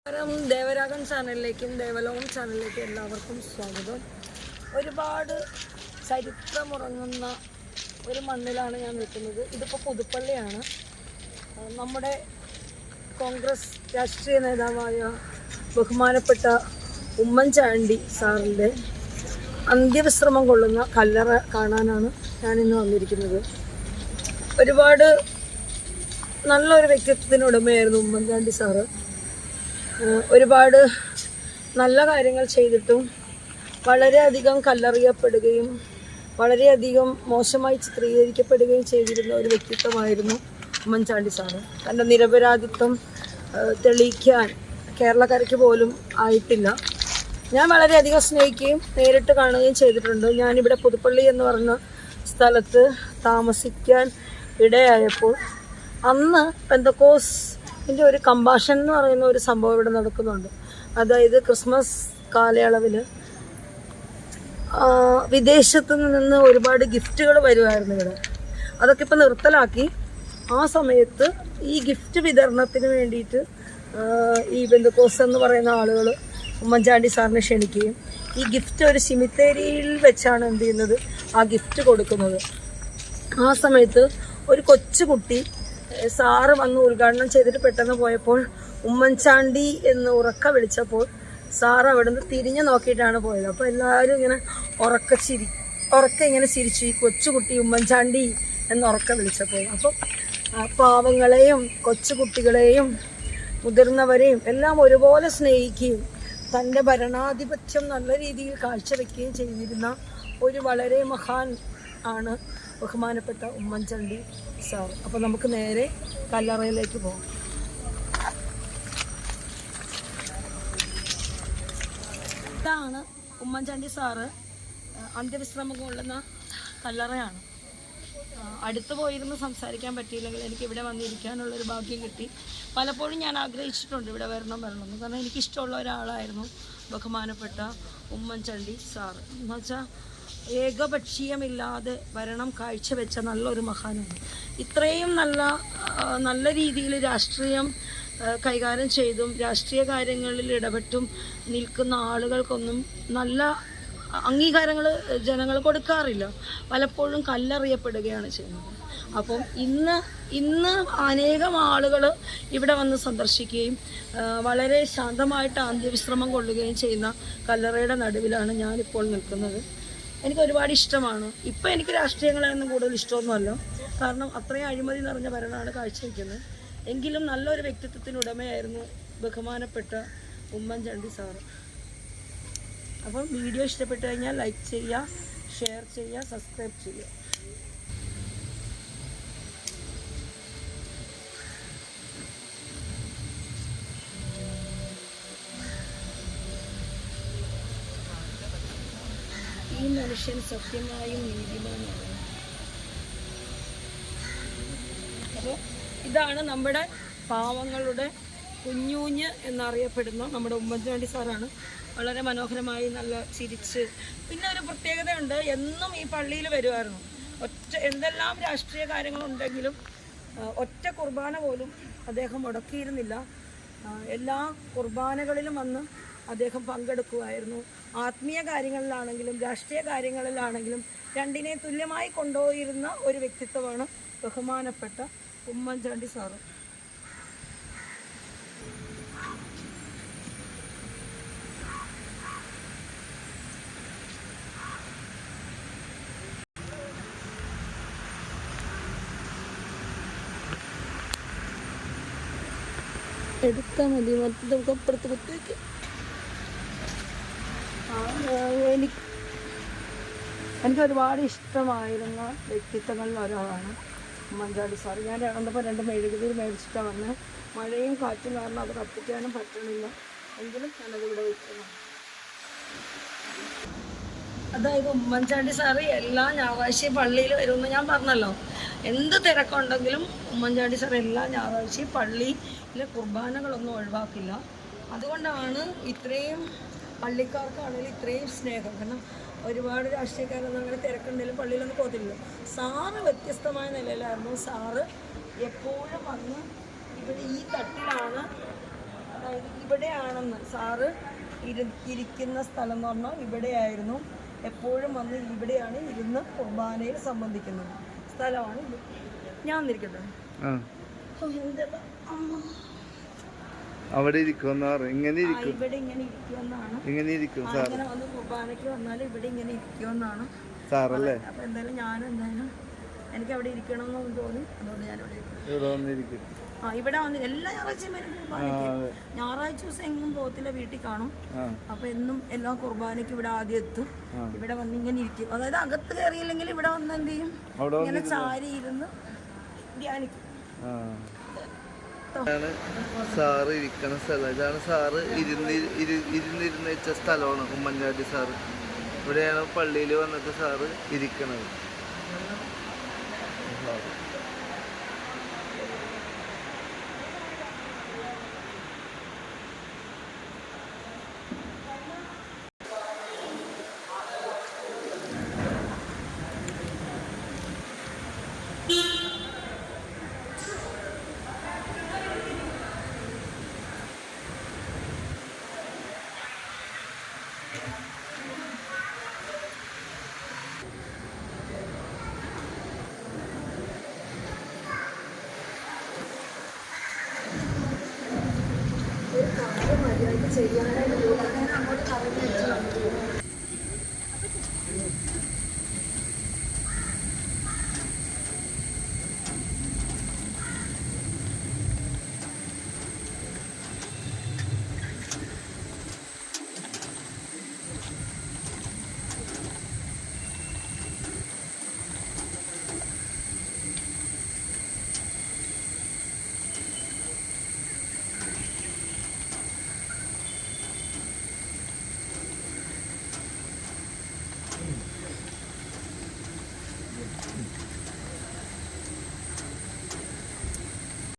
ദേവരാഗൻ ചാനലിലേക്കും ദേവലോകം ചാനലിലേക്കും എല്ലാവർക്കും സ്വാഗതം. ഒരുപാട് ചരിത്രമുറങ്ങുന്ന ഒരു മണ്ണിലാണ് ഞാൻ നിൽക്കുന്നത്. ഇതിപ്പോൾ പുതുപ്പള്ളിയാണ്. നമ്മുടെ കോൺഗ്രസ് രാഷ്ട്രീയ നേതാവായ ബഹുമാനപ്പെട്ട ഉമ്മൻചാണ്ടി സാറിൻ്റെ അന്ത്യവിശ്രമം കൊള്ളുന്ന കല്ലറ കാണാനാണ് ഞാനിന്ന് വന്നിരിക്കുന്നത്. ഒരുപാട് നല്ലൊരു വ്യക്തിത്വത്തിന് ഉടമയായിരുന്നു ഉമ്മൻചാണ്ടി സാറ്. ഒരുപാട് നല്ല കാര്യങ്ങൾ ചെയ്തിട്ടും വളരെയധികം കല്ലെറിയപ്പെടുകയും വളരെയധികം മോശമായി ചിത്രീകരിക്കപ്പെടുകയും ചെയ്തിരുന്ന ഒരു വ്യക്തിത്വമായിരുന്നു ഉമ്മൻചാണ്ടി സാറ്. തൻ്റെ നിരപരാധിത്വം തെളിയിക്കാൻ കേരളക്കരയ്ക്ക് പോലും ആയിട്ടില്ല. ഞാൻ വളരെയധികം സ്നേഹിക്കുകയും നേരിട്ട് കാണുകയും ചെയ്തിട്ടുണ്ട്. ഞാനിവിടെ പുതുപ്പള്ളി എന്ന് പറഞ്ഞ സ്ഥലത്ത് താമസിക്കാൻ ഇടയായപ്പോൾ അന്ന് പെന്തക്കോസ്തിൻ്റെ ഒരു കമ്പാഷൻ എന്ന് പറയുന്ന ഒരു സംഭവം ഇവിടെ നടക്കുന്നുണ്ട്. അതായത് ക്രിസ്മസ് കാലയളവിൽ വിദേശത്ത് നിന്ന് ഒരുപാട് ഗിഫ്റ്റുകൾ വരുമായിരുന്നു ഇവിടെ. അതൊക്കെ ഇപ്പോൾ നിർത്തലാക്കി. ആ സമയത്ത് ഈ ഗിഫ്റ്റ് വിതരണത്തിന് വേണ്ടിയിട്ട് ഈ പെന്തക്കോസ് എന്ന് പറയുന്ന ആളുകൾ ഉമ്മൻചാണ്ടി സാറിനെ ക്ഷണിക്കുകയും ഈ ഗിഫ്റ്റ് ഒരു സിമിത്തേരിയിൽ വെച്ചാണ് എന്ത് ചെയ്യുന്നത്, ആ ഗിഫ്റ്റ് കൊടുക്കുന്നത്. ആ സമയത്ത് ഒരു കൊച്ചുകുട്ടി സാറ് വന്ന് ഉദ്ഘാടനം ചെയ്തിട്ട് പെട്ടെന്ന് പോയപ്പോൾ ഉമ്മൻചാണ്ടി എന്ന് ഉറക്ക വിളിച്ചപ്പോൾ സാറ് അവിടെ നിന്ന് തിരിഞ്ഞു നോക്കിയിട്ടാണ് പോയത്. അപ്പോൾ എല്ലാവരും ഇങ്ങനെ ഉറക്ക ഇങ്ങനെ ചിരിച്ചു, ഈ കൊച്ചുകുട്ടി ഉമ്മൻചാണ്ടി എന്ന് ഉറക്ക വിളിച്ചപ്പോൾ. അപ്പം പാവങ്ങളെയും കൊച്ചുകുട്ടികളെയും മുതിർന്നവരെയും എല്ലാം ഒരുപോലെ സ്നേഹിക്കുകയും തൻ്റെ ഭരണാധിപത്യം നല്ല രീതിയിൽ കാഴ്ചവെക്കുകയും ചെയ്തിരുന്ന ഒരു വളരെ മഹാൻ ആണ് ബഹുമാനപ്പെട്ട ഉമ്മൻചാണ്ടി സാർ. അപ്പോൾ നമുക്ക് നേരെ കല്ലറയിലേക്ക് പോകാം. ഇതാണ് ഉമ്മൻചാണ്ടി സാറ് അന്ത്യവിശ്രമം കൊള്ളുന്ന കല്ലറയാണ്. അടുത്ത് പോയിരുന്ന് സംസാരിക്കാൻ പറ്റിയില്ലെങ്കിൽ എനിക്ക് ഇവിടെ വന്നിരിക്കാനുള്ളൊരു ഭാഗ്യം കിട്ടി. പലപ്പോഴും ഞാൻ ആഗ്രഹിച്ചിട്ടുണ്ട് ഇവിടെ വരണമെന്ന്. കാരണം എനിക്കിഷ്ടമുള്ള ഒരാളായിരുന്നു ബഹുമാനപ്പെട്ട ഉമ്മൻചാണ്ടി സാറ്. എന്ന് വെച്ചാൽ ഏകപക്ഷീയമില്ലാതെ ഭരണം കാഴ്ചവെച്ച നല്ലൊരു മഹാനാണ്. ഇത്രയും നല്ല രീതിയിൽ രാഷ്ട്രീയം കൈകാര്യം ചെയ്തും രാഷ്ട്രീയ കാര്യങ്ങളിൽ ഇടപെട്ടും നിൽക്കുന്ന ആളുകൾക്കൊന്നും നല്ല അംഗീകാരങ്ങൾ ജനങ്ങൾ കൊടുക്കാറില്ല. പലപ്പോഴും കല്ലെറിയപ്പെടുകയാണ് ചെയ്യുന്നത്. അപ്പം ഇന്ന് അനേകം ആളുകൾ ഇവിടെ വന്ന് സന്ദർശിക്കുകയും വളരെ ശാന്തമായിട്ട് അന്ത്യവിശ്രമം കൊള്ളുകയും ചെയ്യുന്ന കല്ലറയുടെ നടുവിലാണ് ഞാനിപ്പോൾ നിൽക്കുന്നത്. എനിക്ക് ഒരുപാട് ഇഷ്ടമാണ്. ഇപ്പം എനിക്ക് രാഷ്ട്രീയങ്ങളൊന്നും കൂടുതൽ ഇഷ്ടമൊന്നുമല്ല. കാരണം അത്രയും അഴിമതി നിറഞ്ഞ ഭരണമാണ് കാഴ്ചവെക്കുന്നത്. എങ്കിലും നല്ലൊരു വ്യക്തിത്വത്തിനുടമയായിരുന്നു ബഹുമാനപ്പെട്ട ഉമ്മൻചാണ്ടി സാറ്. അപ്പം വീഡിയോ ഇഷ്ടപ്പെട്ടു കഴിഞ്ഞാൽ ലൈക്ക് ചെയ്യുക, ഷെയർ ചെയ്യുക, സബ്സ്ക്രൈബ് ചെയ്യുക. ഈ മനുഷ്യൻ സത്യമായും നീതിമാനാണ്. അപ്പോൾ ഇതാണ് നമ്മുടെ പാവങ്ങളുടെ കുഞ്ഞൂഞ്ഞ് എന്നറിയപ്പെടുന്ന നമ്മുടെ ഉമ്മൻചാണ്ടി സാറാണ്. വളരെ മനോഹരമായി നല്ല ചിരിച്ച്. പിന്നെ ഒരു പ്രത്യേകതയുണ്ട്, എന്നും ഈ പള്ളിയിൽ വരുമായിരുന്നു. എന്തെല്ലാം രാഷ്ട്രീയ കാര്യങ്ങളുണ്ടെങ്കിലും ഒറ്റ കുർബാന പോലും അദ്ദേഹം മുടക്കിയിരുന്നില്ല. എല്ലാ കുർബാനകളിലും വന്ന് അദ്ദേഹം പങ്കെടുക്കുമായിരുന്നു. ആത്മീയ കാര്യങ്ങളിലാണെങ്കിലും രാഷ്ട്രീയ കാര്യങ്ങളിലാണെങ്കിലും രണ്ടിനെ തുല്യമായി കൊണ്ടുപോയിരുന്ന ഒരു വ്യക്തിത്വമാണ് ബഹുമാനപ്പെട്ട ഉമ്മൻചാണ്ടി സാറ്. എടുത്താൽ മതി, മൊത്തം അപ്പുറത്ത് കുത്തിവയ്ക്ക്. എനിക്ക് ഒരുപാട് ഇഷ്ടമായിരുന്ന വ്യക്തിത്വങ്ങളിൽ ഒരാളാണ് ഉമ്മൻചാണ്ടി സാർ. ഞാൻ വന്നപ്പോൾ 2 മെഴുകുതിരി മേടിച്ചിട്ടാണ് വന്നത്. മഴയും കാറ്റും കാരണം അത് കത്തിക്കാനും പറ്റണില്ല. എങ്കിലും ഞാനതിവിടെ വയ്ക്കണം. അതായത് ഉമ്മൻചാണ്ടി സാറ് എല്ലാ ഞായറാഴ്ചയും പള്ളിയിൽ വരുമെന്ന് ഞാൻ പറഞ്ഞല്ലോ. എന്ത് തിരക്കുണ്ടെങ്കിലും ഉമ്മൻചാണ്ടി സാർ എല്ലാ ഞായറാഴ്ചയും പള്ളിയിലെ കുർബാനകളൊന്നും ഒഴിവാക്കില്ല. അതുകൊണ്ടാണ് ഇത്രയും പള്ളിക്കാർക്കാണെങ്കിലും ഇത്രയും സ്നേഹം. കാരണം ഒരുപാട് രാഷ്ട്രീയക്കാരൊന്നും അങ്ങനെ തിരക്കുണ്ടെങ്കിലും പള്ളിയിലൊന്നും പോകത്തില്ല. സാറ് വ്യത്യസ്തമായ നിലയിലായിരുന്നു. സാറ് എപ്പോഴും വന്ന് ഇവിടെ ഈ തട്ടിലാണ് അതായത് ഇവിടെയാണെന്ന് സാറ് ഇരിക്കുന്ന സ്ഥലം എന്ന് പറഞ്ഞാൽ ഇവിടെയായിരുന്നു. എപ്പോഴും വന്ന് ഇവിടെയാണ് ഇരുന്ന് കുർബാനയിൽ സംബന്ധിക്കുന്നത് സ്ഥലമാണ് ഇത്. ഞാൻ വന്നിരിക്കട്ടെ. അവിടെ ഇരിക്കുമെന്ന് ഇങ്ങനെ ഇരിക്കും, ഇവിടെ ഇങ്ങനെ ഇരിക്കുമെന്നാണ്. ഇങ്ങനെ ഇരിക്കും അങ്ങനെ വന്ന് കുർബാനയ്ക്ക് വന്നാൽ ഇവിടെ ഇങ്ങനെ ഇരിക്കുമെന്നാണ് സാറല്ലേ. അപ്പൊ എന്തായാലും എനിക്ക് അവിടെ ഇരിക്കണം എന്ന് തോന്നി. അതുകൊണ്ട് ഞാൻ ഇവിടെ വന്നിരിക്കും. ഇവിടെ വന്ന് എല്ലാ ഞായറാഴ്ചയും വരും കുർബാനയ്ക്ക്. ഞായറാഴ്ച ദിവസം എങ്ങും പോകത്തില്ല, വീട്ടിൽ കാണും. അപ്പൊ എന്നും എല്ലാ കുർബാനയ്ക്കും ഇവിടെ ആദ്യം എത്തും. ഇവിടെ വന്ന് ഇങ്ങനെ ഇരിക്കും. അതായത് അകത്ത് കയറിയില്ലെങ്കിൽ ഇവിടെ വന്ന് എന്ത് ചെയ്യും, ഇങ്ങനെ ചാരി ഇരുന്ന് ധ്യാനിക്കും. സാറ് ഇരിക്കുന്ന സ്ഥലം ഇതാണ്. സാറ് ഇരുന്നിരുന്ന് വെച്ച സ്ഥലമാണ് ഉമ്മൻചാണ്ടി സാറ്. ഇവിടെയാണ് പള്ളിയിൽ വന്നിട്ട് സാറ് ഇരിക്കണത്. മര്യാദ ചെയ്യാനായിട്ട് അങ്ങോട്ട് കറങ്ങി വെച്ച്